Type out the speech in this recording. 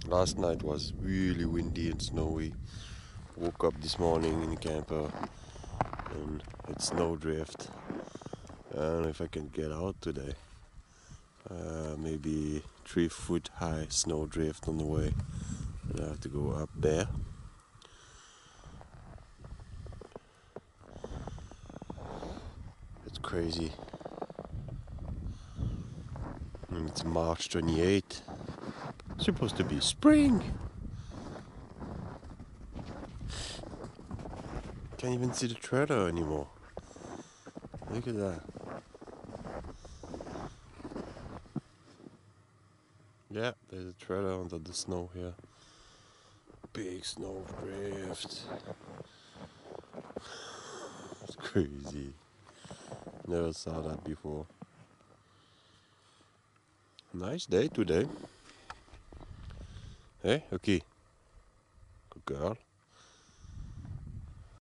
Last night was really windy and snowy. Woke up this morning in the camper and it's snowdrift. I don't know if I can get out today. Maybe 3 foot high snowdrift on the way. And I have to go up there. It's crazy. And it's March 28th. It's supposed to be spring. Can't even see the trailer anymore. Look at that. Yeah, there's a trailer under the snow here. Big snow drift. It's crazy. Never saw that before. Nice day today. Hey, okay. Good girl.